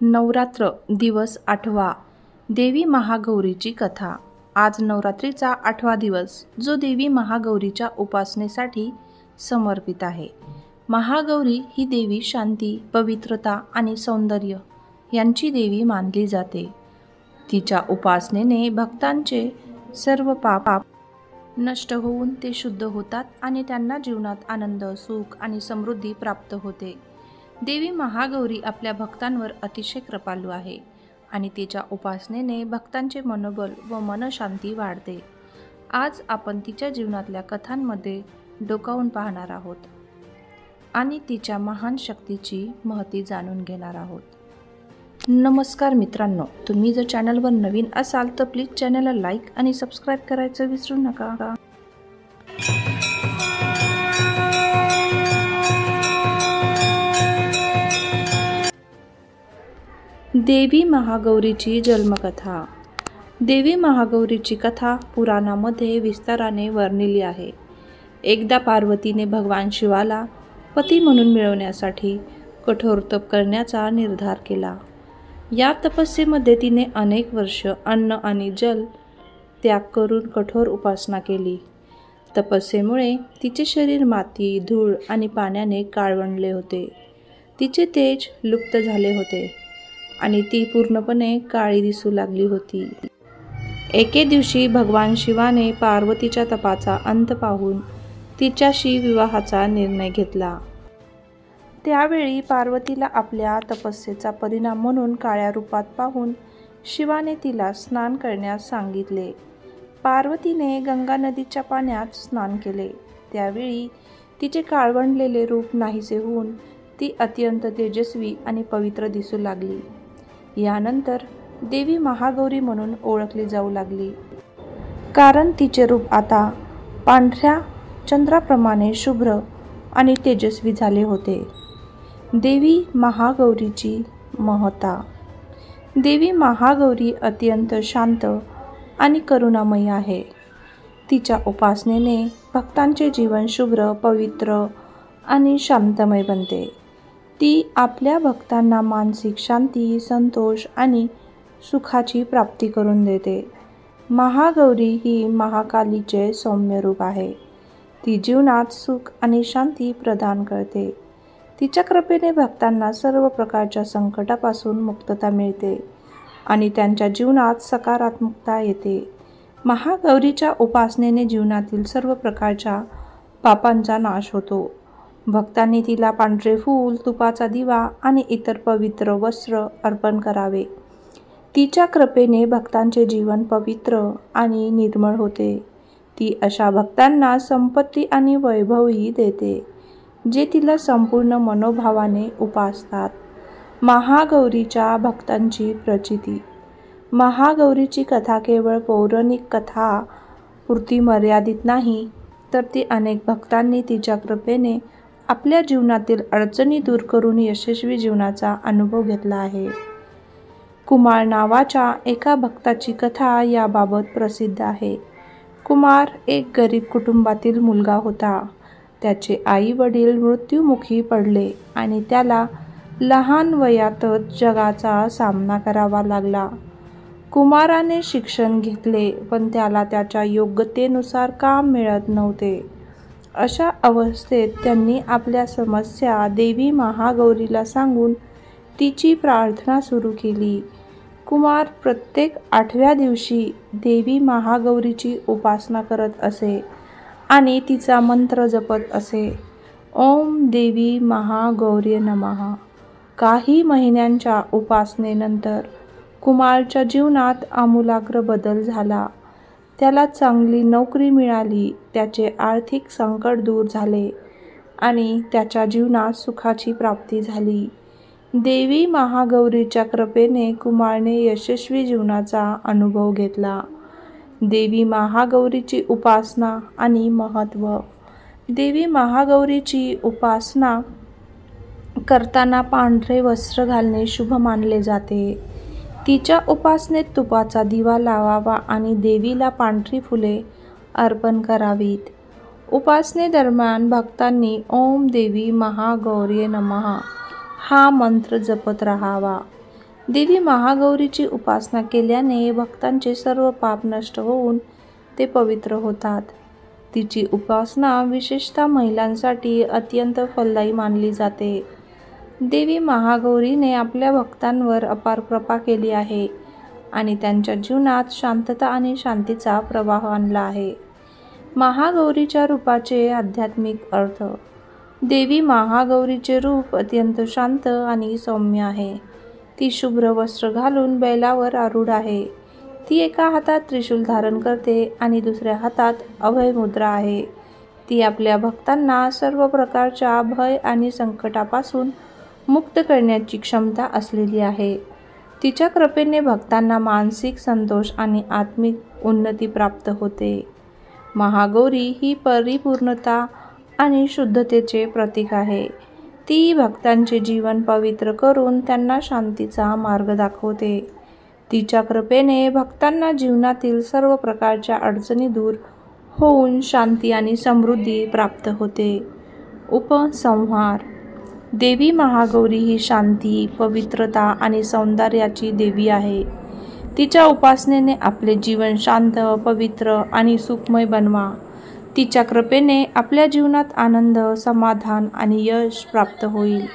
नवरात्र दिवस 8वा. देवी महागौरीची कथा. आज नवरात्रीचा 8वा दिवस, जो देवी महागौरीच्या उपासनेसाठी समर्पित आहे. महागौरी ही देवी शांती, पवित्रता आणि सौंदर्य यांची देवी मानली जाते. तिच्या उपासनेने भक्तांचे सर्व पाप नष्ट होऊन ते शुद्ध होतात आणि त्यांना जीवनात आनंद, सुख आणि समृद्धी प्राप्त होते. देवी महागौरी आपल्या भक्तांवर अतिशय कृपाळू आहे आणि तिच्या उपासनेने भक्तांचे मनोबल व मनशांती वाढते. आज आपण तिच्या जीवनातल्या कथांमध्ये डोकावून पाहणार आहोत आणि तिच्या महान शक्तीची महती जाणून घेणार आहोत. नमस्कार मित्रांनो, तुम्ही जर चॅनलवर नवीन असाल तर प्लीज चॅनलला लाईक आणि सबस्क्राईब करायचं विसरू नका. देवी महागौरीची जन्मकथा. देवी महागौरीची कथा पुराणामध्ये विस्ताराने वर्णिली आहे. एकदा पार्वतीने भगवान शिवाला पती म्हणून मिळवण्यासाठी कठोर तप करण्याचा निर्धार केला. या तपस्येमध्ये तिने अनेक वर्ष अन्न आणि जल त्याग करून कठोर उपासना केली. तपस्येमुळे तिचे शरीर माती, धूळ आणि पाण्याने काळवंडले होते. तिचे तेज लुप्त झाले होते आणि ती पूर्णपणे काळी दिसू लागली होती. एके दिवशी भगवान शिवाने पार्वतीच्या तपाचा अंत पाहून तिच्याशी विवाहाचा निर्णय घेतला. त्यावेळी पार्वतीला आपल्या तपस्येचा परिणाम म्हणून काळ्या रूपात पाहून शिवाने तिला स्नान करण्यास सांगितले. पार्वतीने गंगा नदीच्या पाण्यात स्नान केले. त्यावेळी तिचे काळवंडलेले रूप नाहीसे होऊन ती अत्यंत तेजस्वी आणि पवित्र दिसू लागली. यानंतर देवी महागौरी म्हणून ओळखली जाऊ लागली, कारण तिचे रूप आता पांढऱ्या चंद्राप्रमाणे शुभ्र आणि तेजस्वी झाले होते. देवी महागौरीची महत्ता. देवी महागौरी अत्यंत शांत आणि करुणामयी आहे. तिच्या उपासनेने भक्तांचे जीवन शुभ्र, पवित्र आणि शांतमय बनते. ती आपल्या भक्तांना मानसिक शांती, संतोष आणि सुखाची प्राप्ती करून देते. महागौरी ही महाकालीचे सौम्य रूप आहे. ती जीवनात सुख आणि शांती प्रदान करते. तिच्या कृपेने भक्तांना सर्व प्रकारच्या संकटापासून मुक्तता मिळते आणि त्यांच्या जीवनात सकारात्मकता येते. महागौरीच्या उपासनेने जीवनातील सर्व प्रकारच्या पापांचा नाश होतो. भक्तांनी तिला पांढरे फूल, तुपाचा दिवा आणि इतर पवित्र वस्त्र अर्पण करावे. तिच्या कृपेने भक्तांचे जीवन पवित्र आणि निर्मळ होते. ती अशा भक्तांना संपत्ती आणि वैभवही देते, जे तिला संपूर्ण मनोभावाने उपासतात. महागौरीच्या भक्तांची प्रचिती. महागौरीची कथा केवळ पौराणिक कथा पुरती मर्यादित नाही, तर ती अनेक भक्तांनी तिच्या कृपेने आपल्या जीवनातील अडचणी दूर करून यशस्वी जीवनाचा अनुभव घेतला आहे. कुमार नावाच्या एका भक्ताची कथा याबाबत प्रसिद्ध आहे. कुमार एक गरीब कुटुंबातील मुलगा होता. त्याचे आई वडील मृत्युमुखी पडले आणि त्याला लहान वयातच जगाचा सामना करावा लागला. कुमाराने शिक्षण घेतले, पण त्याला त्याच्या योग्यतेनुसार काम मिळत नव्हते. अशा अवस्थेत त्यांनी आपल्या समस्या देवी महागौरीला सांगून तिची प्रार्थना सुरू केली. कुमार प्रत्येक 8व्या दिवशी देवी महागौरीची उपासना करत असे आणि तिचा मंत्र जपत असे. ओम देवी महागौरी नमः. काही महिन्यांच्या उपासनेनंतर कुमारच्या जीवनात आमूलाग्र बदल झाला. त्याला चांगली नोकरी मिळाली, त्याचे आर्थिक संकट दूर झाले आणि त्याच्या जीवनात सुखाची प्राप्ती झाली. देवी महागौरीच्या कृपेने कुमारने यशस्वी जीवनाचा अनुभव घेतला. देवी महागौरीची उपासना आणि महत्त्व. देवी महागौरीची उपासना करताना पांढरे वस्त्र घालणे शुभ मानले जाते. तिच्या उपासनेत तुपाचा दिवा लावावा आणि देवीला पांढरी फुले अर्पण करावीत. उपासनेदरम्यान भक्तांनी ओम देवी महागौरी नमः हा मंत्र जपत राहावा. देवी महागौरीची उपासना केल्याने भक्तांचे सर्व पाप नष्ट होऊन ते पवित्र होतात. तिची उपासना विशेषतः महिलांसाठी अत्यंत फलदायी मानली जाते. देवी महागौरीने आपल्या भक्तांवर अपार कृपा केली आहे आणि त्यांच्या जीवनात शांतता आणि शांतीचा प्रवाह आणला आहे. महागौरीच्या रूपाचे आध्यात्मिक अर्थ. देवी महागौरीचे रूप अत्यंत शांत आणि सौम्य आहे. ती शुभ्र वस्त्र घालून बैलावर आरूढ आहे. ती एका हातात त्रिशूल धारण करते आणि दुसऱ्या हातात अभय मुद्रा आहे. ती आपल्या भक्तांना सर्व प्रकारच्या भय आणि संकटापासून मुक्त करण्याची क्षमता असलेली आहे. तिच्या कृपेने भक्तांना मानसिक संतोष आणि आत्मिक उन्नती प्राप्त होते. महागौरी ही परिपूर्णता आणि शुद्धतेचे प्रतीक आहे. ती भक्तांचे जीवन पवित्र करून त्यांना शांतीचा मार्ग दाखवते. तिच्या कृपेने भक्तांना जीवनातील सर्व प्रकारच्या अडचणी दूर होऊन शांती आणि समृद्धी प्राप्त होते. उपसंहार. देवी महागौरी ही शांती, पवित्रता आणि सौंदर्याची देवी आहे. तिच्या उपासनेने आपले जीवन शांत, पवित्र आणि सुखमय बनवा. तिच्या कृपेने आपल्या जीवनात आनंद, समाधान आणि यश प्राप्त होईल.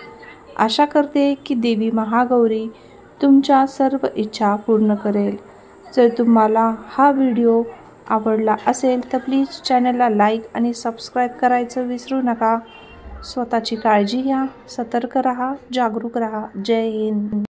आशा करते की देवी महागौरी तुमच्या सर्व इच्छा पूर्ण करेल. जर तुम्हाला हा व्हिडिओ आवडला असेल तर प्लीज चॅनलला लाईक आणि सबस्क्राईब करायचं विसरू नका. स्वतःची काळजी घ्या, सतर्क राहा, जागरूक राहा. जय हिंद.